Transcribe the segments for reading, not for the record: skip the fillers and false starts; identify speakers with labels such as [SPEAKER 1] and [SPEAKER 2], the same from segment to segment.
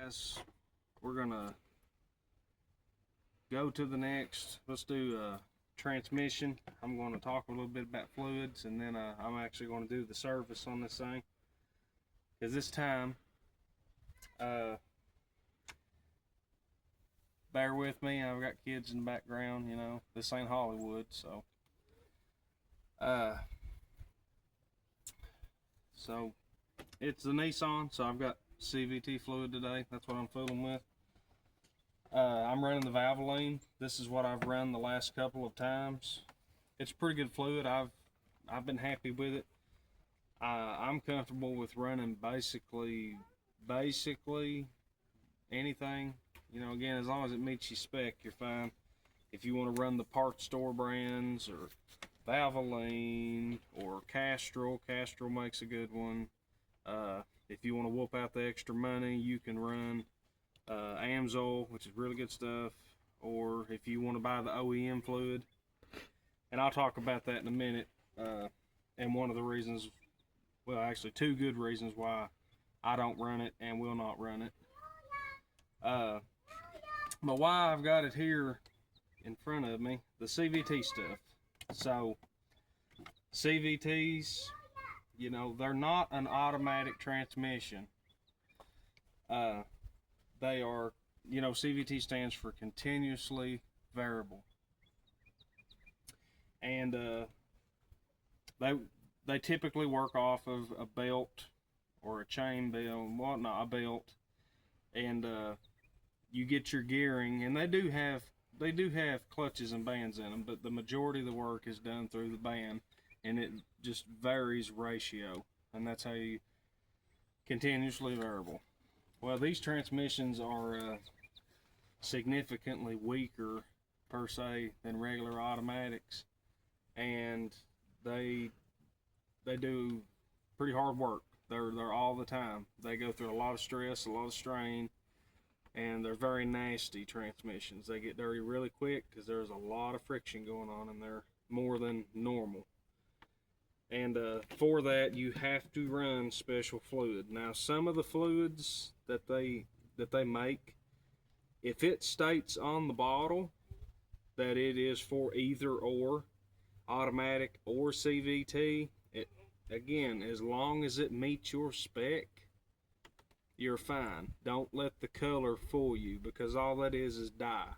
[SPEAKER 1] guys, we're gonna go to the next. Let's do transmission. I'm going to talk a little bit about fluids, and then I'm actually going to do the service on this thing. Because this time, bear with me. I've got kids in the background. You know, this ain't Hollywood, so. So it's the Nissan. So I've got CVT fluid today. That's what I'm fooling with. I'm running the Valvoline. This is what I've run the last couple of times. It's pretty good fluid. I've been happy with it. I'm comfortable with running basically anything. You know, again, as long as it meets your spec, you're fine. If you want to run the parts store brands or Valvoline or Castrol makes a good one. If you want to whoop out the extra money, you can run Amsoil, which is really good stuff, or if you want to buy the OEM fluid, and I'll talk about that in a minute, and one of the reasons, well, actually two good reasons why I don't run it and will not run it. But why I've got it here in front of me, the CVT stuff. So CVTs, you know, they're not an automatic transmission. They are, you know, CVT stands for continuously variable. And they typically work off of a belt or a chain belt, whatnot, a belt, and you get your gearing, and they do have clutches and bands in them, but the majority of the work is done through the band, and it just varies ratio, and that's how you continuously variable. Well, these transmissions are significantly weaker per se than regular automatics, and they do pretty hard work. They're all the time. They go through a lot of stress, a lot of strain, and they're very nasty transmissions. They get dirty really quick because there's a lot of friction going on in there, more than normal. And for that, you have to run special fluid. Now, some of the fluids that they make, if it states on the bottle that it is for either or, automatic or CVT, again, as long as it meets your spec, you're fine. Don't let the color fool you, because all that is dye.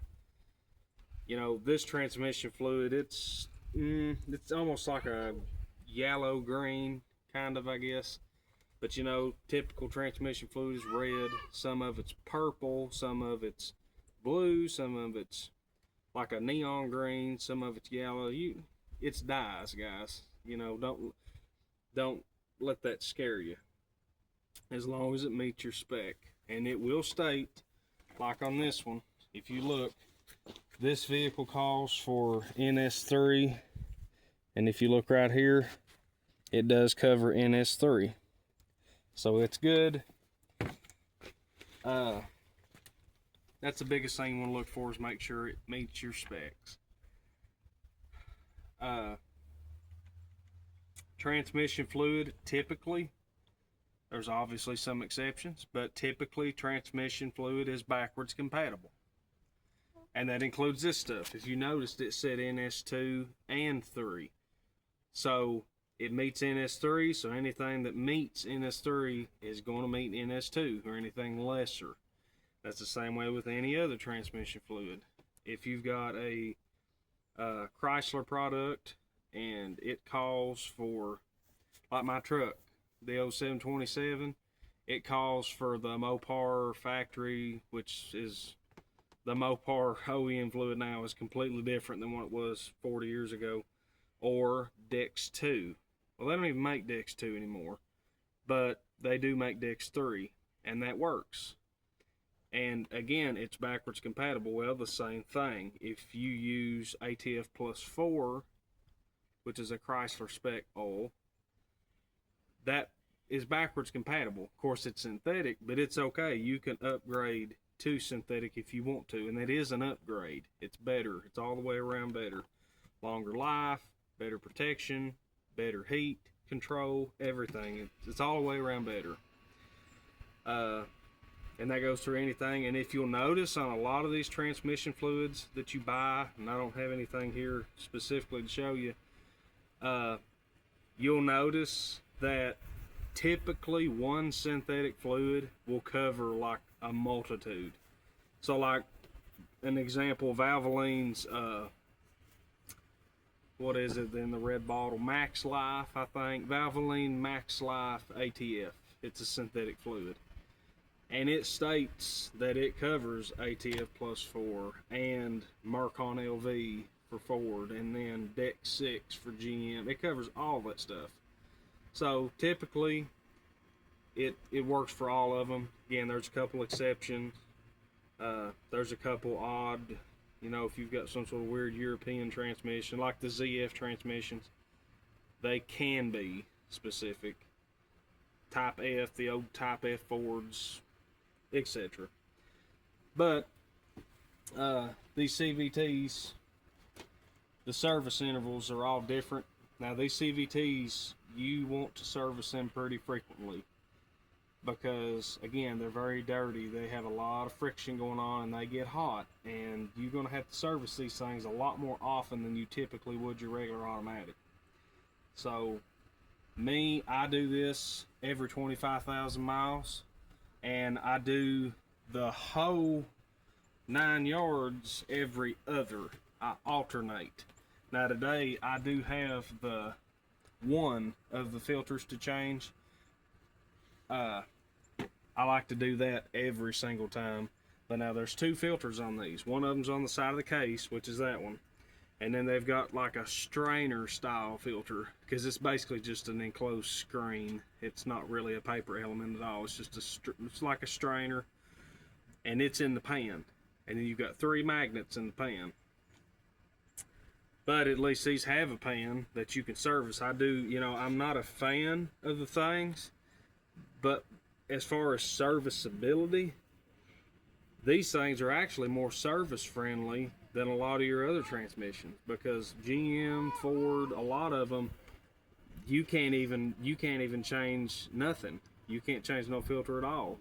[SPEAKER 1] You know, this transmission fluid, it's almost like a yellow green kind of, I guess, but you know, typical transmission fluid is red. Some of it's purple, some of it's blue, some of it's like a neon green, some of it's yellow. It's dyes, guys. You know, don't let that scare you, as long as it meets your spec. And it will state, like on this one, if you look, this vehicle calls for NS3, and if you look right here, it does cover NS3, so it's good. That's the biggest thing you want to look for, is make sure it meets your specs. Transmission fluid, typically, there's obviously some exceptions, but typically transmission fluid is backwards compatible. And that includes this stuff. If you noticed, it said NS2 and 3. So it meets NS3, so anything that meets NS3 is going to meet NS2, or anything lesser. That's the same way with any other transmission fluid. If you've got a Chrysler product and it calls for, like my truck, the 0727, it calls for the Mopar factory, which is the Mopar OEM fluid now is completely different than what it was 40 years ago, or Dex 2. Well, they don't even make Dex 2 anymore, but they do make Dex 3, and that works. And again, it's backwards compatible. Well, the same thing. If you use ATF Plus 4, which is a Chrysler spec oil, that is backwards compatible. Of course, it's synthetic, but it's okay. You can upgrade to synthetic if you want to, and it is an upgrade. It's better. It's all the way around better. Longer life, better protection, better heat control, everything. It's all the way around better. and that goes through anything. And if you'll notice on a lot of these transmission fluids that you buy, and I don't have anything here specifically to show you, you'll notice that typically one synthetic fluid will cover like a multitude. So like an example, Valvoline's what is it in the red bottle, Max Life, I think, Valvoline Max Life ATF. It's a synthetic fluid, and it states that it covers ATF plus 4 and Mercon LV for Ford, and then Deck 6 for GM. It covers all that stuff. So typically it works for all of them. Again, there's a couple exceptions. There's a couple odd, you know, if you've got some sort of weird European transmission like the ZF transmissions, they can be specific. Type F, the old Type F Fords, etc. But these CVTs, the service intervals are all different. Now these CVTs, you want to service them pretty frequently, because again, they're very dirty. They have a lot of friction going on, and they get hot, and you're going to have to service these things a lot more often than you typically would your regular automatic. So me, I do this every 25,000 miles, and I do the whole 9 yards every other. I alternate. Now today I do have the one of the filters to change. I like to do that every single time. But now there's 2 filters on these. One of them's on the side of the case, which is that one. And then they've got like a strainer style filter, because it's basically just an enclosed screen. It's not really a paper element at all. It's just it's like a strainer, and it's in the pan. And then you've got 3 magnets in the pan. But at least these have a pan that you can service. I do, you know, I'm not a fan of the things, but as far as serviceability, these things are actually more service friendly than a lot of your other transmissions, because GM, Ford, a lot of them, you can't even change nothing. You can't change no filter at all.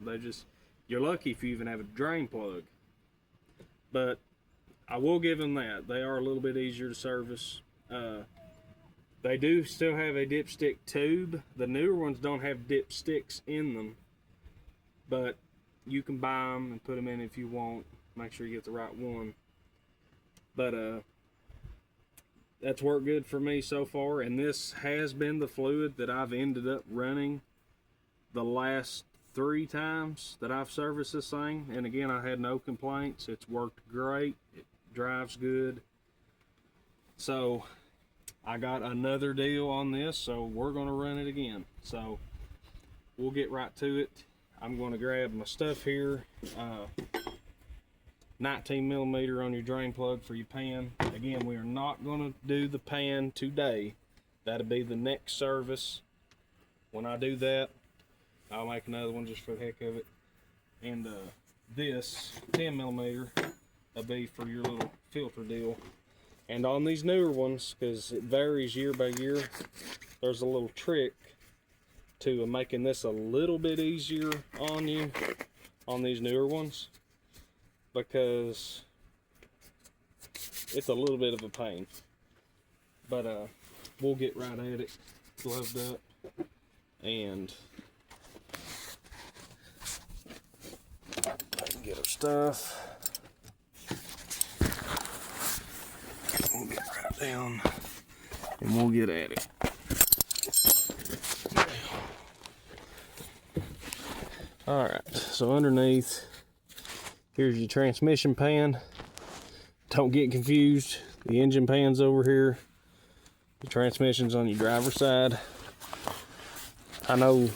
[SPEAKER 1] You're lucky if you even have a drain plug. But I will give them that. They are a little bit easier to service. They do still have a dipstick tube. The newer ones don't have dipsticks in them, but you can buy them and put them in if you want. Make sure you get the right one. But that's worked good for me so far, and this has been the fluid that I've ended up running the last 3 times that I've serviced this thing. And again, I had no complaints. It's worked great. It drives good. So I got another deal on this, so we're going to run it again. So we'll get right to it. I'm going to grab my stuff here. 19 millimeter on your drain plug for your pan. Again, we are not going to do the pan today. That'll be the next service. When I do that, I'll make another one just for the heck of it. And this 10 millimeter will be for your little filter deal. And on these newer ones, because it varies year by year, there's a little trick to making this a little bit easier on you on these newer ones, because it's a little bit of a pain. But we'll get right at it, gloved up, and get our stuff. We'll get right down and we'll get at it. Alright, so underneath, here's your transmission pan. Don't get confused. The engine pan's over here. The transmission's on your driver's side. I know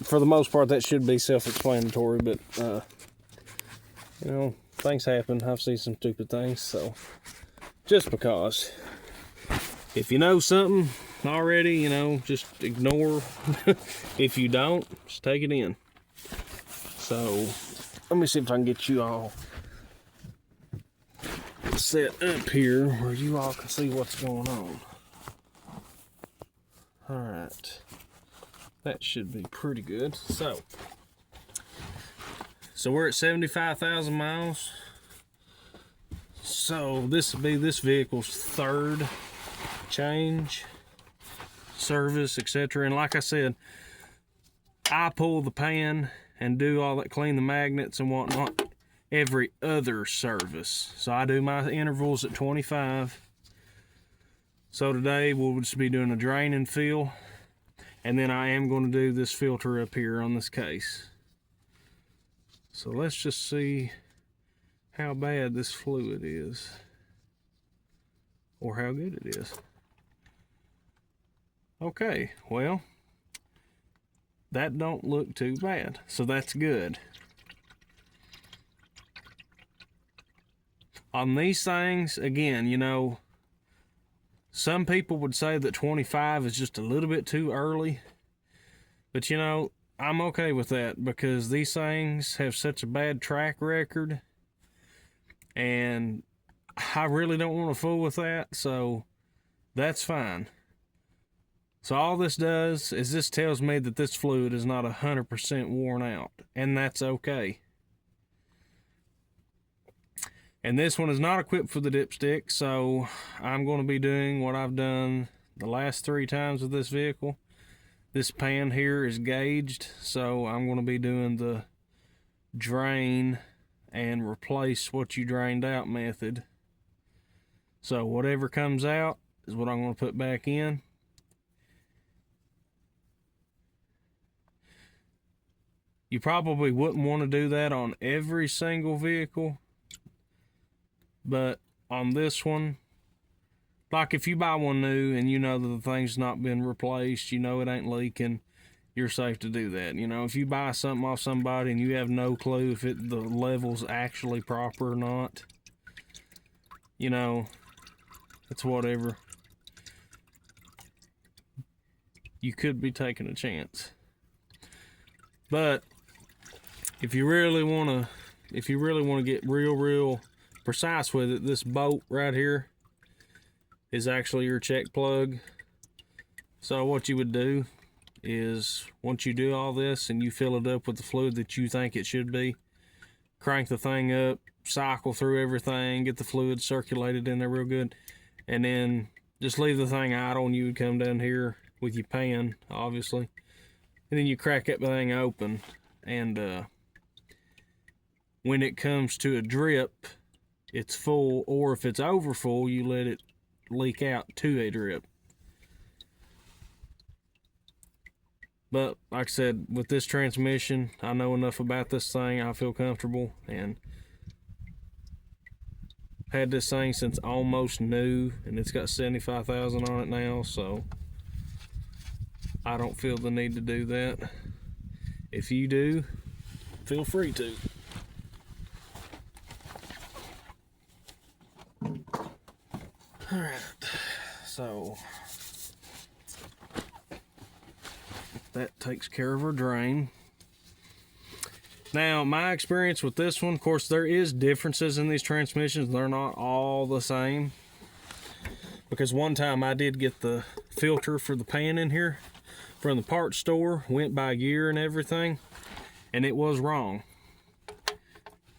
[SPEAKER 1] for the most part that should be self-explanatory, but you know, things happen. I've seen some stupid things, so just because. If you know something already, you know, just ignore. If you don't, just take it in. So let me see if I can get you all set up here where you all can see what's going on. Alright, that should be pretty good. So So we're at 75,000 miles. So this will be this vehicle's third change, service, etc. And like I said, I pull the pan and do all that, clean the magnets and whatnot, every other service. So I do my intervals at 25. So today we'll just be doing a drain and fill, and then I am going to do this filter up here on this case. So let's just see how bad this fluid is, or how good it is. Okay, well, that don't look too bad, so that's good. On these things, again, you know, some people would say that 25 is just a little bit too early, but you know, I'm okay with that because these things have such a bad track record, and I really don't want to fool with that, so that's fine. So all this does is this tells me that this fluid is not 100% worn out, and that's okay. And this one is not equipped for the dipstick, so I'm going to be doing what I've done the last 3 times with this vehicle. This pan here is gauged, so I'm going to be doing the drain and replace what you drained out method. So whatever comes out is what I'm going to put back in. You probably wouldn't want to do that on every single vehicle, but on this one, like if you buy one new and you know that the thing's not been replaced, you know it ain't leaking, you're safe to do that. You know, if you buy something off somebody and you have no clue if the level's actually proper or not, you know, it's whatever. You could be taking a chance. But if you really want to get real precise with it, this bolt right here is actually your check plug. So what you would do is, once you do all this and you fill it up with the fluid that you think it should be, crank the thing up, cycle through everything, get the fluid circulated in there real good, and then just leave the thing idle, and you would come down here with your pan, obviously, and then you crack that thing open, and when it comes to a drip, it's full, or if it's over full, you let it leak out to a drip. But like I said, with this transmission, I know enough about this thing, I feel comfortable, and had this thing since almost new, and it's got 75,000 on it now, so I don't feel the need to do that. If you do, feel free to. Alright, so that takes care of our drain. Now, my experience with this one, of course, there is differences in these transmissions. They're not all the same. Because one time I did get the filter for the pan in here from the parts store, went by year and everything, and it was wrong.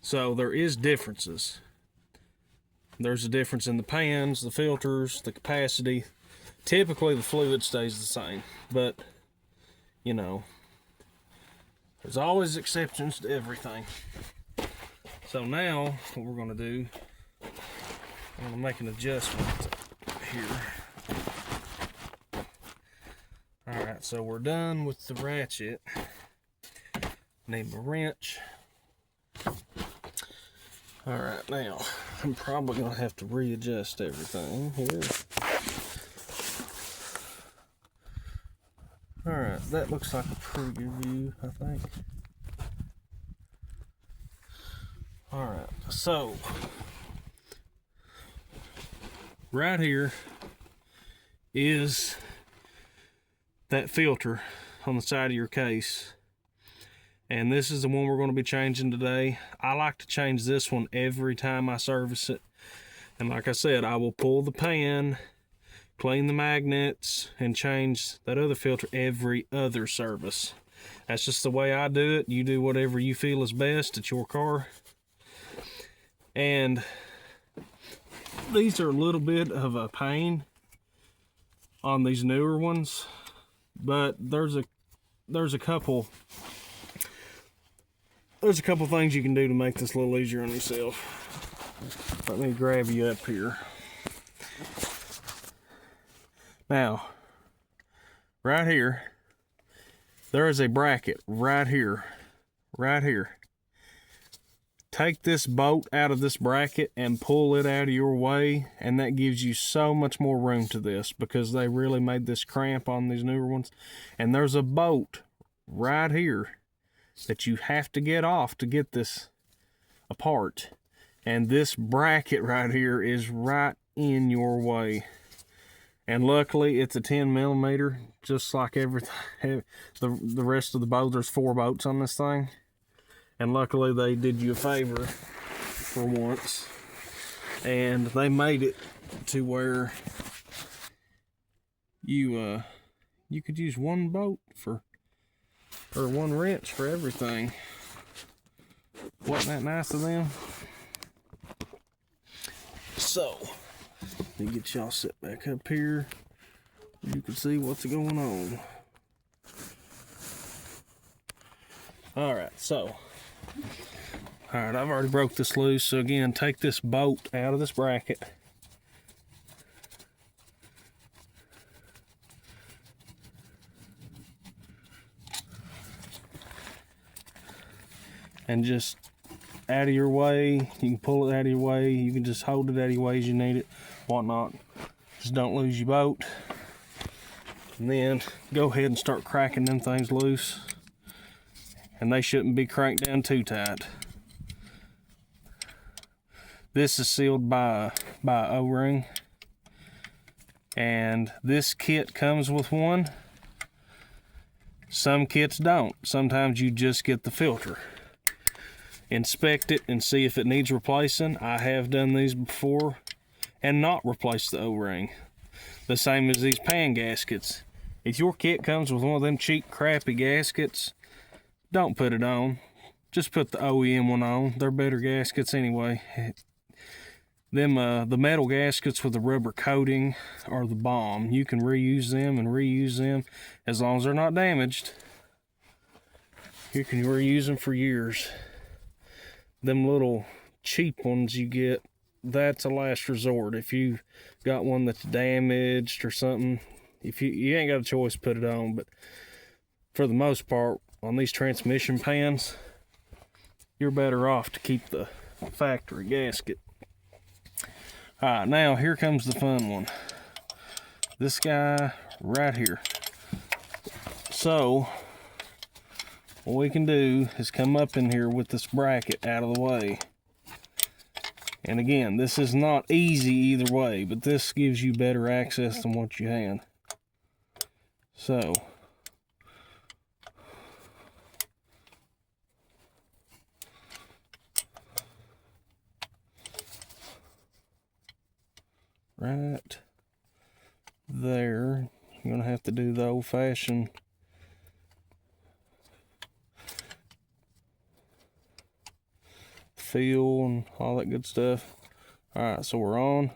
[SPEAKER 1] So there is differences. There's a difference in the pans, the filters, the capacity. Typically the fluid stays the same, but you know, there's always exceptions to everything. So now what we're going to do, I'm going to make an adjustment here. Alright, so we're done with the ratchet. Need my wrench. Alright, now I'm probably going to have to readjust everything here. Alright, that looks like a pretty good view, I think. Alright, so right here is that filter on the side of your case. And this is the one we're going to be changing today. I like to change this one every time I service it. And like I said, I will pull the pan, clean the magnets, and change that other filter every other service. That's just the way I do it. You do whatever you feel is best. It's your car. And these are a little bit of a pain on these newer ones, but there's a couple things you can do to make this a little easier on yourself. Let me grab you up here. Now, right here, there is a bracket right here. Take this bolt out of this bracket and pull it out of your way, and that gives you so much more room to this, because they really made this cramp on these newer ones. And there's a bolt right here that you have to get off to get this apart. And this bracket right here is right in your way. And luckily it's a 10 millimeter, just like everything. The rest of the bolt, there's 4 bolts on this thing. And luckily they did you a favor for once, and they made it to where you could use one bolt or one wrench for everything. Wasn't that nice of them? So, let me get y'all set back up here. You can see what's going on. Alright, so I've already broke this loose. So again, take this bolt out of this bracket. And just out of your way. You can pull it out of your way. You can just hold it out of your way as you need it, whatnot. Just don't lose your bolt. And then go ahead and start cracking them things loose. And they shouldn't be cranked down too tight. This is sealed by O-ring, and this kit comes with one. Some kits don't. Sometimes you just get the filter. Inspect it and see if it needs replacing. I have done these before and not replaced the O-ring. The same as these pan gaskets. If your kit comes with one of them cheap crappy gaskets, don't put it on. Just put the OEM one on. They're better gaskets anyway. Them the metal gaskets with the rubber coating are the bomb. You can reuse them as long as they're not damaged. You can reuse them for years. Them little cheap ones you get, that's a last resort. If you got one that's damaged or something, if you ain't got a choice, put it on. But for the most part, on these transmission pans, you're better off to keep the factory gasket. Alright, now here comes the fun one. This guy right here. So, what we can do is come up in here with this bracket out of the way. And again, this is not easy either way, but this gives you better access than what you had. So, right there, you're gonna have to do the old-fashioned feel and all that good stuff. Alright, so we're on.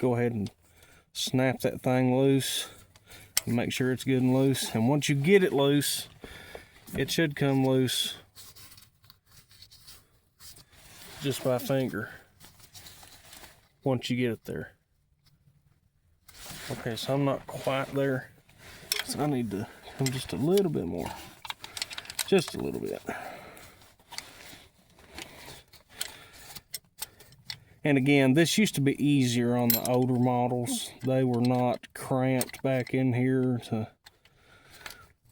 [SPEAKER 1] Go ahead and snap that thing loose and make sure it's good and loose. And once you get it loose, it should come loose just by finger once you get it there. Okay, so I'm not quite there, so I need to come just a little bit more. Just a little bit. And again, this used to be easier on the older models. They were not cramped back in here to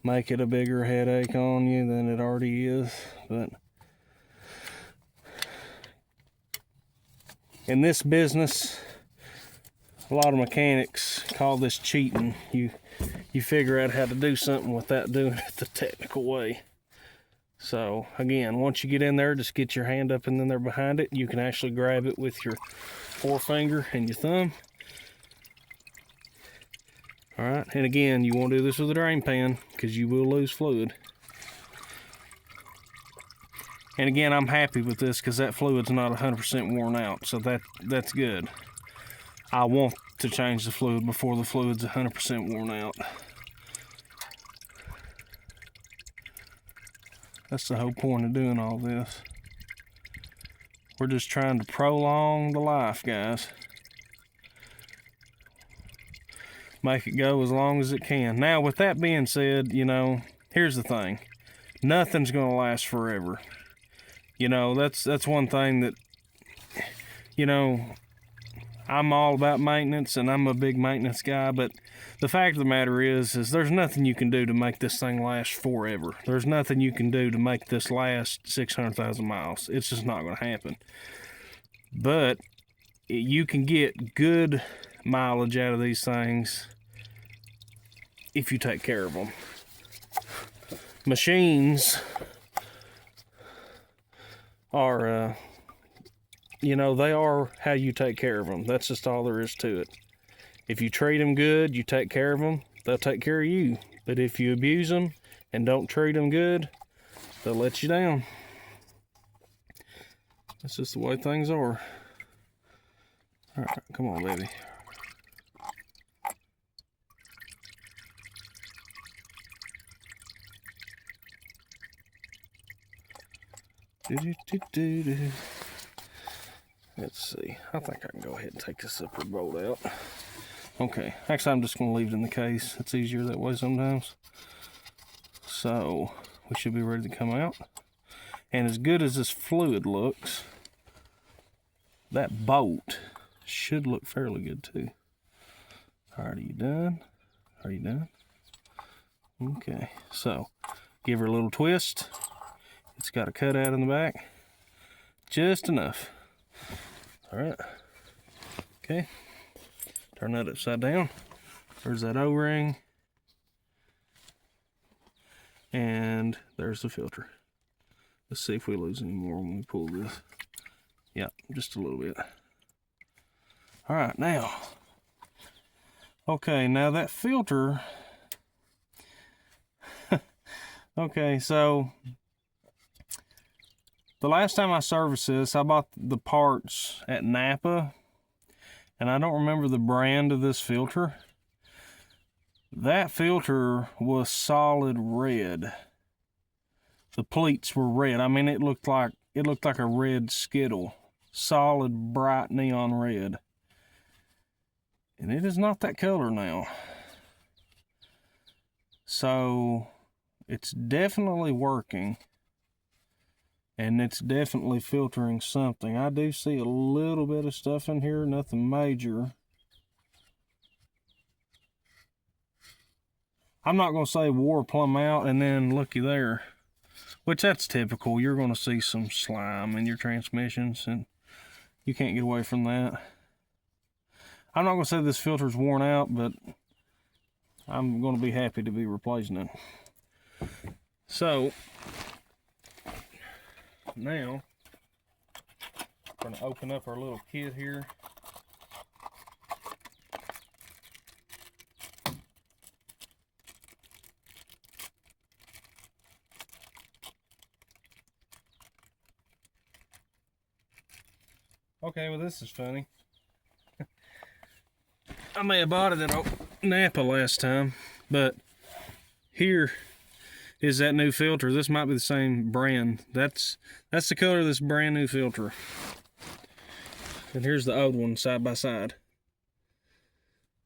[SPEAKER 1] make it a bigger headache on you than it already is. But in this business, a lot of mechanics call this cheating. You figure out how to do something without doing it the technical way. So again, once you get in there, just get your hand up and then there behind it. You can actually grab it with your forefinger and your thumb. All right, and again, you want to do this with a drain pan because you will lose fluid. And again, I'm happy with this because that fluid's not 100% worn out, so that's good. I want to change the fluid before the fluid's 100% worn out. That's the whole point of doing all this. We're just trying to prolong the life, guys. Make it go as long as it can. Now, with that being said, you know, here's the thing. Nothing's going to last forever. You know, that's one thing that, you know, I'm all about maintenance, and I'm a big maintenance guy, but the fact of the matter is there's nothing you can do to make this thing last forever. There's nothing you can do to make this last 600,000 miles. It's just not going to happen. But you can get good mileage out of these things if you take care of them. Machines are, you know, they are how you take care of them. That's just all there is to it. If you treat them good, you take care of them, they'll take care of you. But if you abuse them and don't treat them good, they'll let you down. That's just the way things are. All right, come on, baby. Let's see. I think I can go ahead and take this upper bolt out. Okay, actually I'm just going to leave it in the case. It's easier that way sometimes. So, we should be ready to come out. And as good as this fluid looks, that bolt should look fairly good too. Alright, are you done? Are you done? Okay, so give her a little twist. It's got a cutout in the back. Just enough. Alright. Okay. Turn that upside down. There's that O-ring. And there's the filter. Let's see if we lose any more when we pull this. Yep, just a little bit. Alright, now. Okay, now that filter. Okay, so the last time I serviced this, I bought the parts at Napa, and I don't remember the brand of this filter. That filter was solid red. The pleats were red. I mean, it looked like a red Skittle, solid bright neon red. And it is not that color now. So it's definitely working. And it's definitely filtering something. I do see a little bit of stuff in here, nothing major. I'm not going to say wore plumb out and then looky there. Which that's typical. You're going to see some slime in your transmissions and you can't get away from that. I'm not going to say this filter's worn out, but I'm going to be happy to be replacing it. So now, we're going to open up our little kit here. Okay, well this is funny. I may have bought it at Napa last time, but here is that new filter. This might be the same brand. That's the color of this brand new filter. And here's the old one side by side.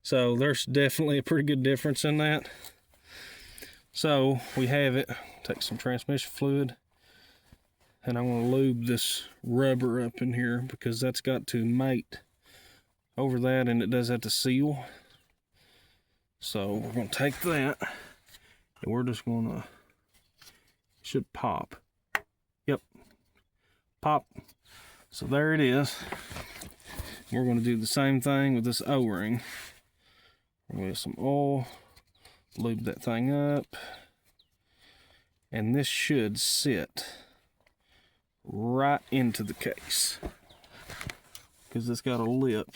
[SPEAKER 1] So there's definitely a pretty good difference in that. So we have it. Take some transmission fluid. And I'm going to lube this rubber up in here because that's got to mate over that and it does have to seal. So we're going to take that and we're just going to, should pop. Yep, pop. So there it is. We're going to do the same thing with this O-ring. We're going to get some oil, lube that thing up, and this should sit right into the case because it's got a lip.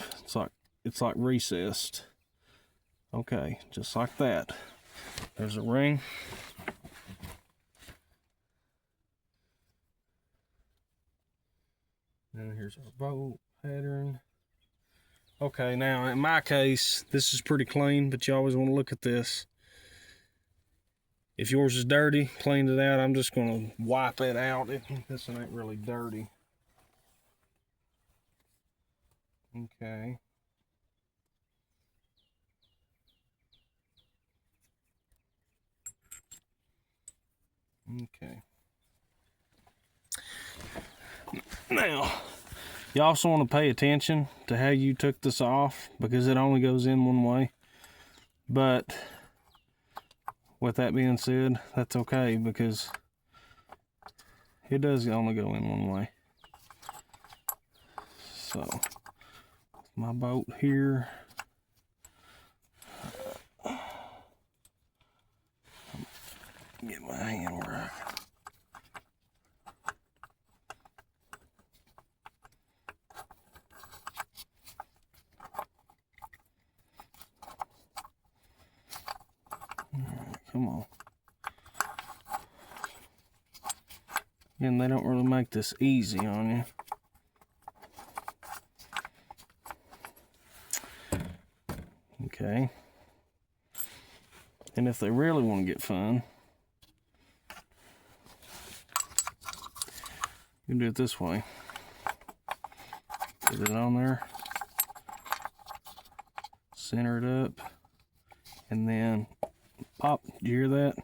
[SPEAKER 1] It's like recessed. Okay, just like that. There's a ring. And here's our bolt pattern. Okay, now in my case, this is pretty clean, but you always want to look at this. If yours is dirty, cleaned it out, I'm just going to wipe it out. This one ain't really dirty. Okay. Okay. Now, you also want to pay attention to how you took this off, because it only goes in one way. But with that being said, that's okay, because it does only go in one way. So, my bolt here. Get my hand right. Come on. And they don't really make this easy on you. Okay. And if they really want to get fun, you can do it this way. Get it on there. Center it up. And then pop. Did you hear that?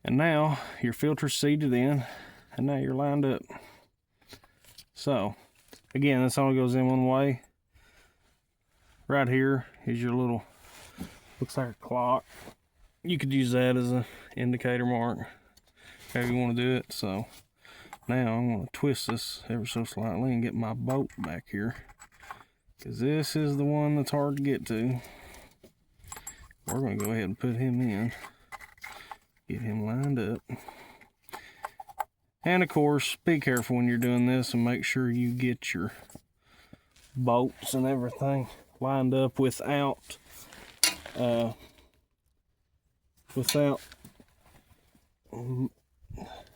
[SPEAKER 1] And now your filter's seated in, and now you're lined up. So, again, this only goes in one way. Right here is your little, looks like a clock. You could use that as an indicator mark, however you want to do it. So, now I'm going to twist this ever so slightly and get my bolt back here, because this is the one that's hard to get to. We're going to go ahead and put him in. Get him lined up. And of course, be careful when you're doing this and make sure you get your bolts and everything lined up without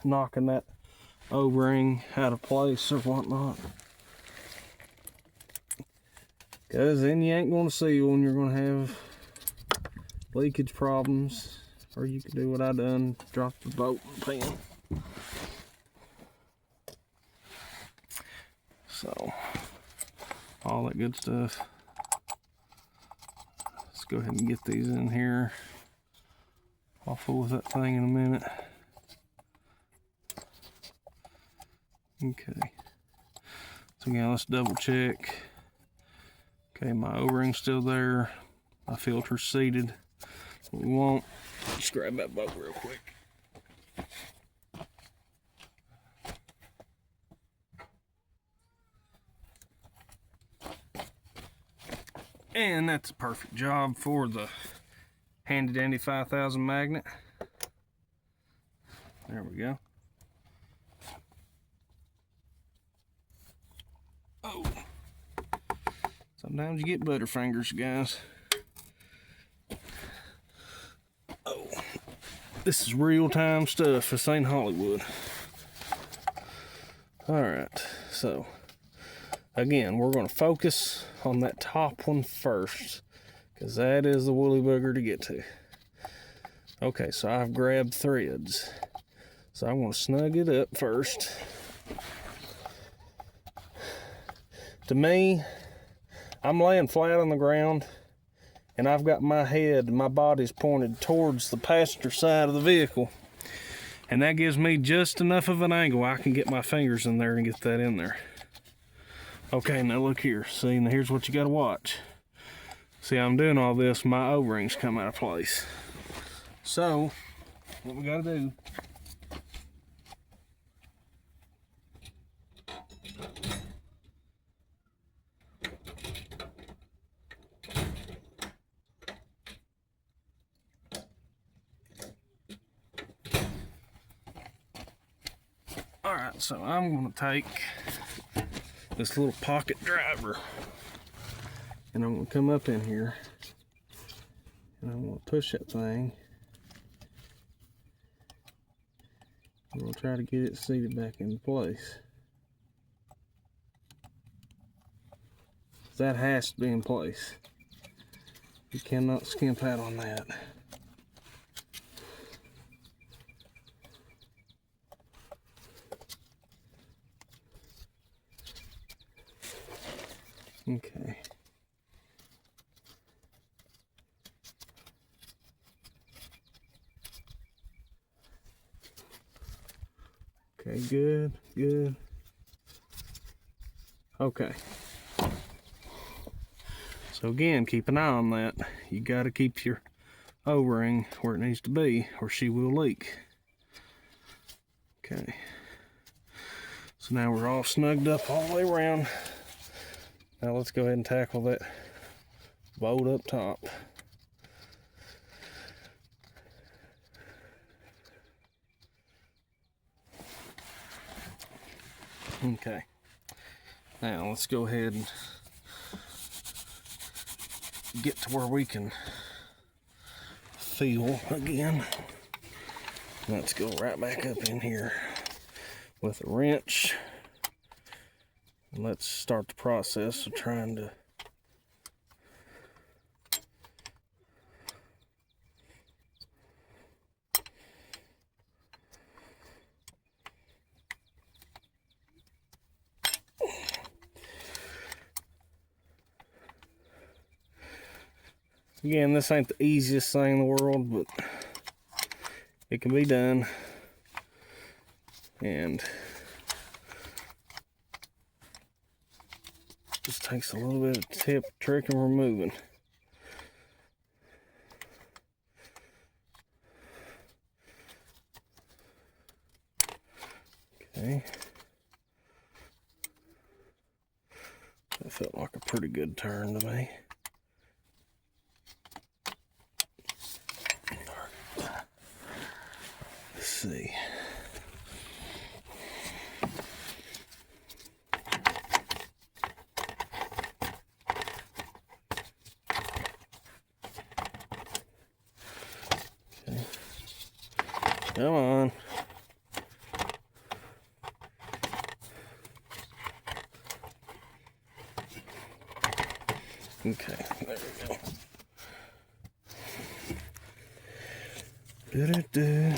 [SPEAKER 1] knocking that O-ring out of place or whatnot. Because then you ain't going to seal and you're going to have leakage problems. Or you could do what I done, drop the bolt and pin. So, all that good stuff. Let's go ahead and get these in here. I'll fool with that thing in a minute. Okay. So again, let's double check. Okay, my O-ring's still there. My filter's seated. What we want, just grab that bolt real quick. And that's a perfect job for the handy dandy 5000 magnet. There we go. Oh, sometimes you get butterfingers, guys. Oh, this is real-time stuff. This ain't Hollywood. All right, so again, we're going to focus on that top one first, because that is the woolly booger to get to. Okay, so I've grabbed threads. So I'm going to snug it up first. To me, I'm laying flat on the ground, and I've got my head, my body's pointed towards the passenger side of the vehicle. And that gives me just enough of an angle I can get my fingers in there and get that in there. Okay, now look here. See, now here's what you gotta watch. See, I'm doing all this, my O-rings come out of place. So, what we gotta do, alright, so I'm gonna take this little pocket driver, and I'm gonna come up in here, and I'm gonna push that thing. I'm gonna try to get it seated back in place. That has to be in place. You cannot skimp out on that. Okay. Okay, good, good. Okay. So again, keep an eye on that. You got to keep your O-ring where it needs to be or she will leak. Okay. So now we're all snugged up all the way around. Now let's go ahead and tackle that bolt up top. Okay. Now let's go ahead and get to where we can feel again. Let's go right back up in here with a wrench. And let's start the process of trying to again, this ain't the easiest thing in the world, but it can be done. And just takes a little bit of tip, trick, and removing. Okay. That felt like a pretty good turn to me. Let's see. Okay. Come on. Okay, there we go. Do-do-do.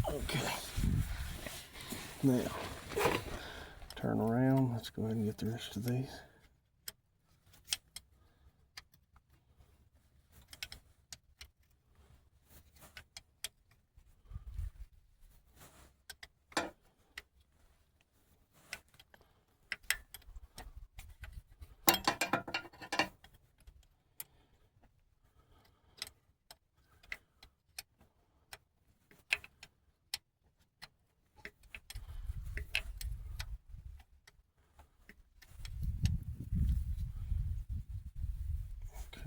[SPEAKER 1] Okay. Now, turn around. Let's go ahead and get the rest of these.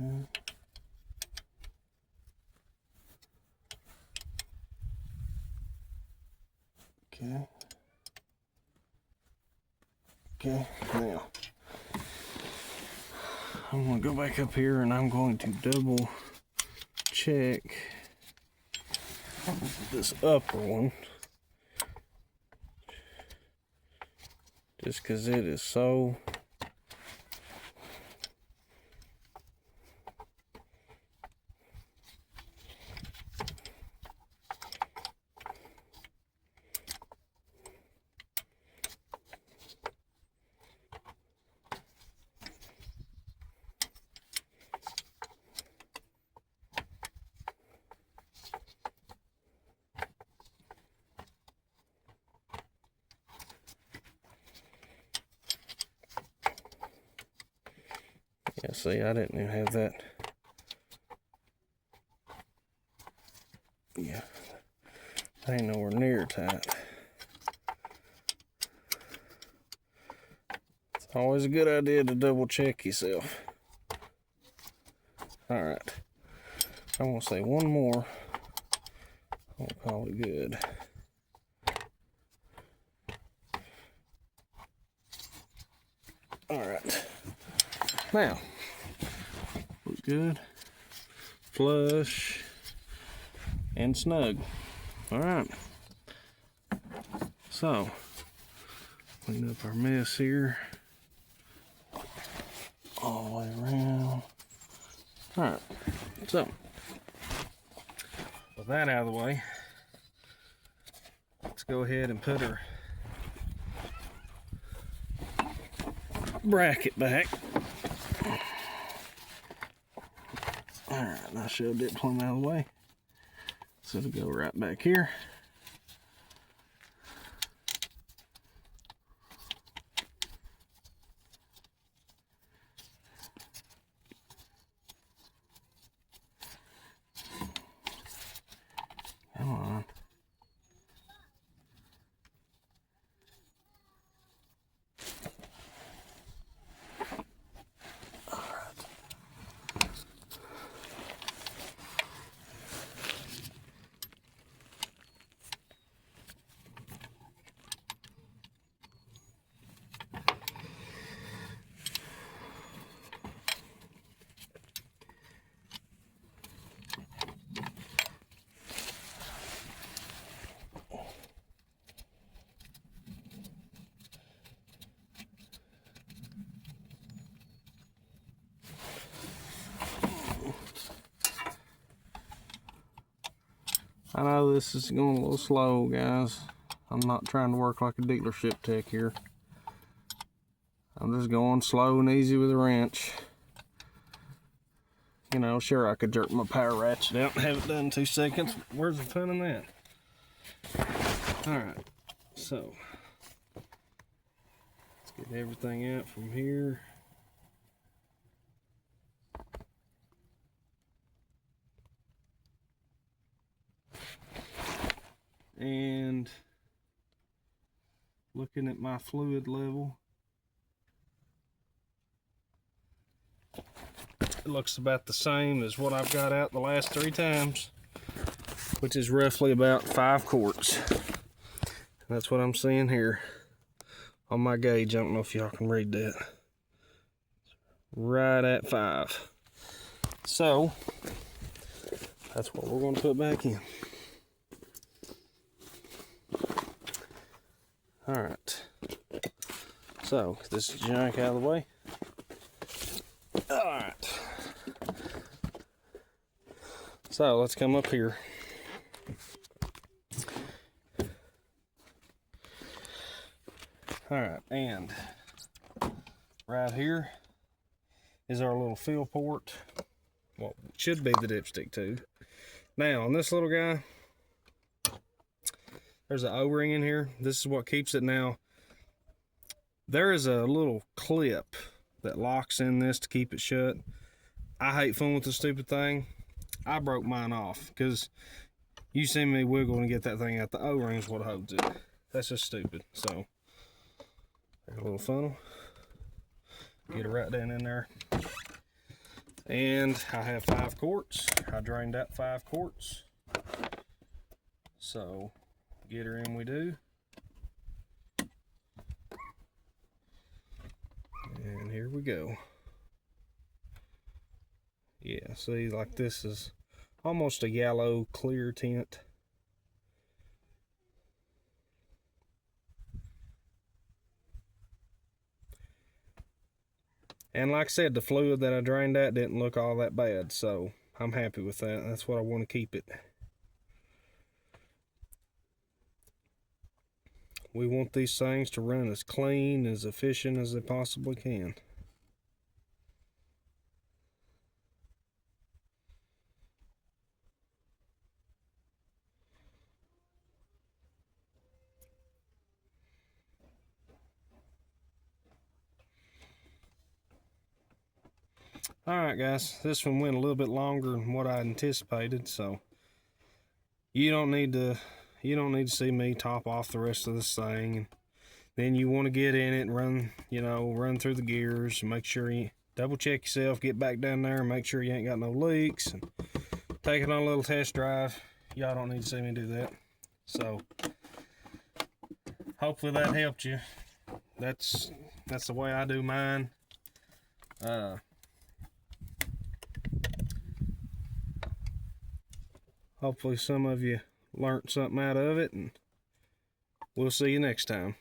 [SPEAKER 1] Okay. Okay. Okay, now I'm going to go back up here and I'm going to double check this upper one. Just because it is so Yeah, see, I didn't even have that. Yeah, that ain't nowhere near tight. It's always a good idea to double check yourself. All right, I want to say one more. I'll call it good. All right, now, look good, flush, and snug. All right, so clean up our mess here all the way around. All right, so with that out of the way, let's go ahead and put our bracket back. All right, and I shoved it plumb out of the way, so it'll go right back here. Come on. I know this is going a little slow, guys. I'm not trying to work like a dealership tech here. I'm just going slow and easy with a wrench. You know, sure, I could jerk my power ratchet out and have it done in 2 seconds. Where's the fun in that? Alright, so let's get everything out from here. And looking at my fluid level, it looks about the same as what I've got out the last 3 times, which is roughly about 5 quarts. That's what I'm seeing here on my gauge. I don't know if y'all can read that. Right at 5. So that's what we're going to put back in. All right. So this junk out of the way. All right. So let's come up here. All right, and right here is our little fill port. Well, it should be the dipstick tube. Now on this little guy, there's an O-ring in here. This is what keeps it. Now there is a little clip that locks in this to keep it shut. I hate fooling with this stupid thing. I broke mine off because you see me wiggling to get that thing out. The O-ring is what holds it. That's just stupid. So there's a little funnel. Get it right down in there. And I have 5 quarts. I drained out 5 quarts. So get her in we do. And here we go. Yeah, see, like this is almost a yellow clear tint. And like I said, the fluid that I drained out didn't look all that bad, so I'm happy with that. That's what I want to keep it. We want these things to run as clean, as efficient as they possibly can. Alright guys, this one went a little bit longer than what I anticipated, so you don't need to see me top off the rest of this thing. And then you want to get in it and run through the gears and make sure you double check yourself, get back down there and make sure you ain't got no leaks, and take it on a little test drive. Y'all don't need to see me do that. So hopefully that helped you. That's the way I do mine. Hopefully some of you learned something out of it, and we'll see you next time.